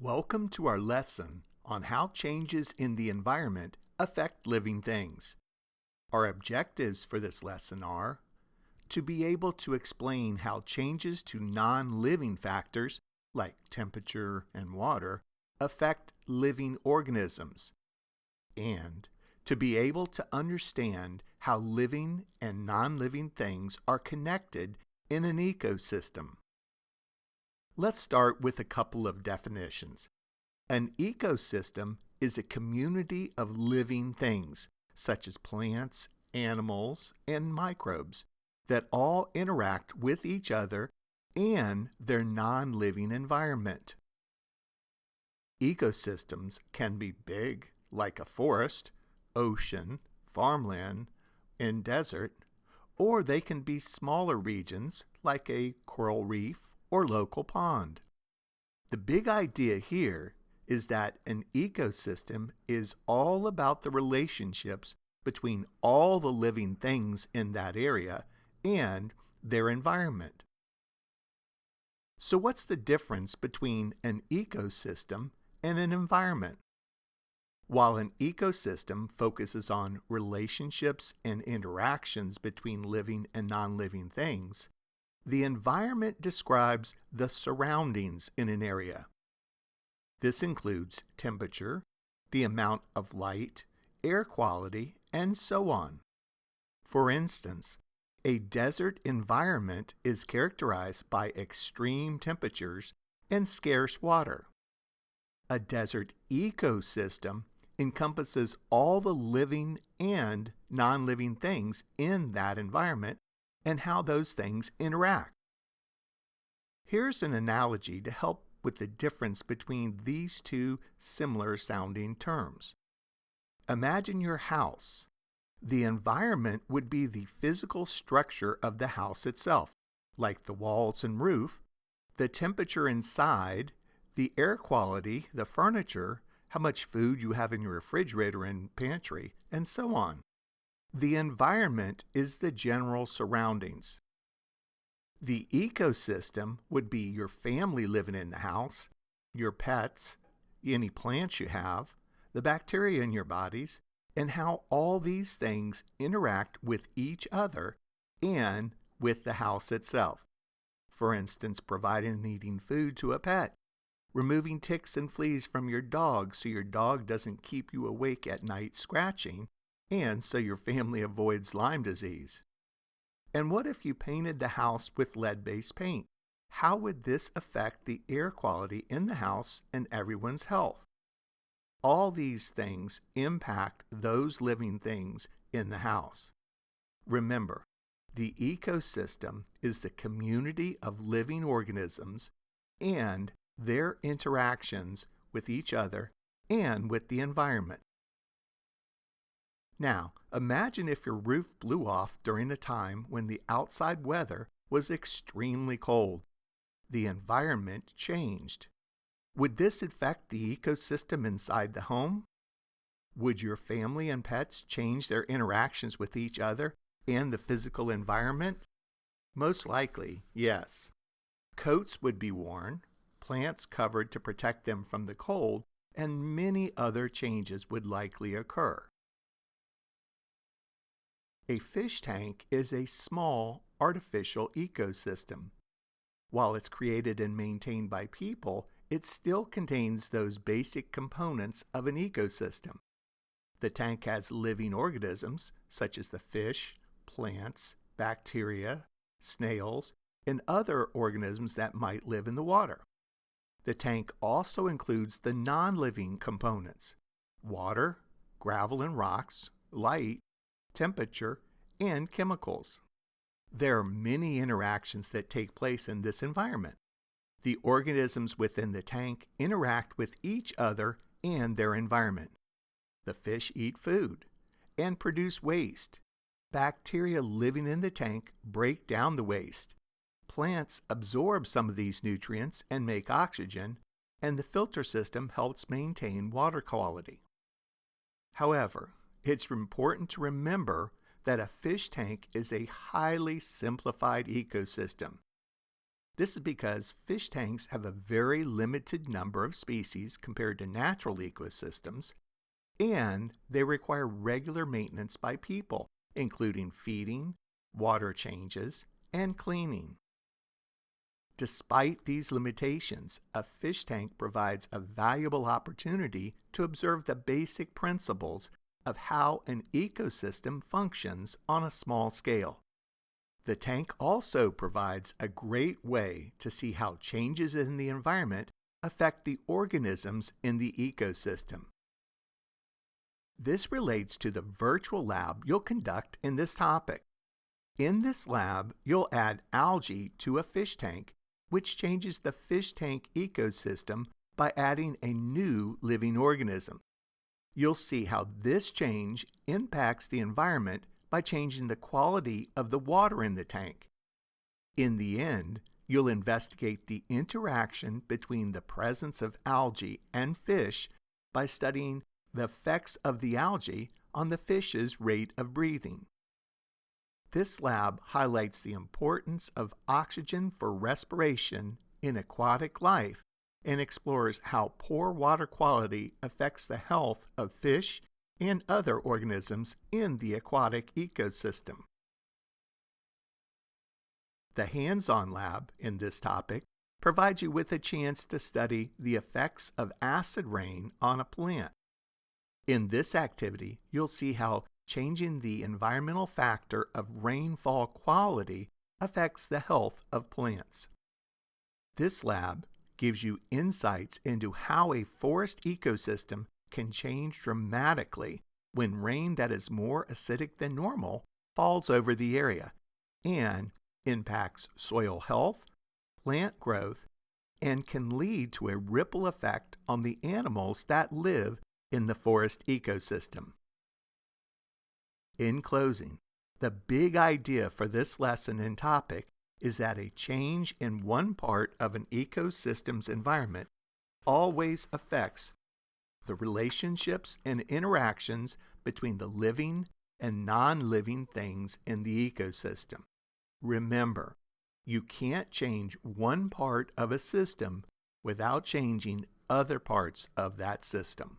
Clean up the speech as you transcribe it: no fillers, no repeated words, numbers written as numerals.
Welcome to our lesson on how changes in the environment affect living things. Our objectives for this lesson are to be able to explain how changes to non-living factors like temperature and water affect living organisms, and to be able to understand how living and non-living things are connected in an ecosystem. Let's start with a couple of definitions. An ecosystem is a community of living things, such as plants, animals, and microbes, that all interact with each other and their non-living environment. Ecosystems can be big, like a forest, ocean, farmland, and desert, or they can be smaller regions, like a coral reef or local pond. The big idea here is that an ecosystem is all about the relationships between all the living things in that area and their environment. So what's the difference between an ecosystem and an environment? While an ecosystem focuses on relationships and interactions between living and non-living things, the environment describes the surroundings in an area. This includes temperature, the amount of light, air quality, and so on. For instance, a desert environment is characterized by extreme temperatures and scarce water. A desert ecosystem encompasses all the living and non-living things in that environment and how those things interact. Here's an analogy to help with the difference between these two similar sounding terms. Imagine your house. The environment would be the physical structure of the house itself, like the walls and roof, the temperature inside, the air quality, the furniture, how much food you have in your refrigerator and pantry, and so on. The environment is the general surroundings. The ecosystem would be your family living in the house, your pets, any plants you have, the bacteria in your bodies, and how all these things interact with each other and with the house itself. For instance, providing and eating food to a pet, removing ticks and fleas from your dog so your dog doesn't keep you awake at night scratching, and so your family avoids Lyme disease. And what if you painted the house with lead-based paint? How would this affect the air quality in the house and everyone's health? All these things impact those living things in the house. Remember, the ecosystem is the community of living organisms and their interactions with each other and with the environment. Now, imagine if your roof blew off during a time when the outside weather was extremely cold. The environment changed. Would this affect the ecosystem inside the home? Would your family and pets change their interactions with each other and the physical environment? Most likely, yes. Coats would be worn, plants covered to protect them from the cold, and many other changes would likely occur. A fish tank is a small, artificial ecosystem. While it's created and maintained by people, it still contains those basic components of an ecosystem. The tank has living organisms, such as the fish, plants, bacteria, snails, and other organisms that might live in the water. The tank also includes the non-living components: water, gravel and rocks, light, temperature, and chemicals. There are many interactions that take place in this environment. The organisms within the tank interact with each other and their environment. The fish eat food and produce waste. Bacteria living in the tank break down the waste. Plants absorb some of these nutrients and make oxygen, and the filter system helps maintain water quality. However, it's important to remember that a fish tank is a highly simplified ecosystem. This is because fish tanks have a very limited number of species compared to natural ecosystems, and they require regular maintenance by people, including feeding, water changes, and cleaning. Despite these limitations, a fish tank provides a valuable opportunity to observe the basic principles of how an ecosystem functions on a small scale. The tank also provides a great way to see how changes in the environment affect the organisms in the ecosystem. This relates to the virtual lab you'll conduct in this topic. In this lab, you'll add algae to a fish tank, which changes the fish tank ecosystem by adding a new living organism. You'll see how this change impacts the environment by changing the quality of the water in the tank. In the end, you'll investigate the interaction between the presence of algae and fish by studying the effects of the algae on the fish's rate of breathing. This lab highlights the importance of oxygen for respiration in aquatic life and explores how poor water quality affects the health of fish and other organisms in the aquatic ecosystem. The hands-on lab in this topic provides you with a chance to study the effects of acid rain on a plant. In this activity, you'll see how changing the environmental factor of rainfall quality affects the health of plants. This lab gives you insights into how a forest ecosystem can change dramatically when rain that is more acidic than normal falls over the area and impacts soil health, plant growth, and can lead to a ripple effect on the animals that live in the forest ecosystem. In closing, the big idea for this lesson and topic is that a change in one part of an ecosystem's environment always affects the relationships and interactions between the living and non-living things in the ecosystem. Remember, you can't change one part of a system without changing other parts of that system.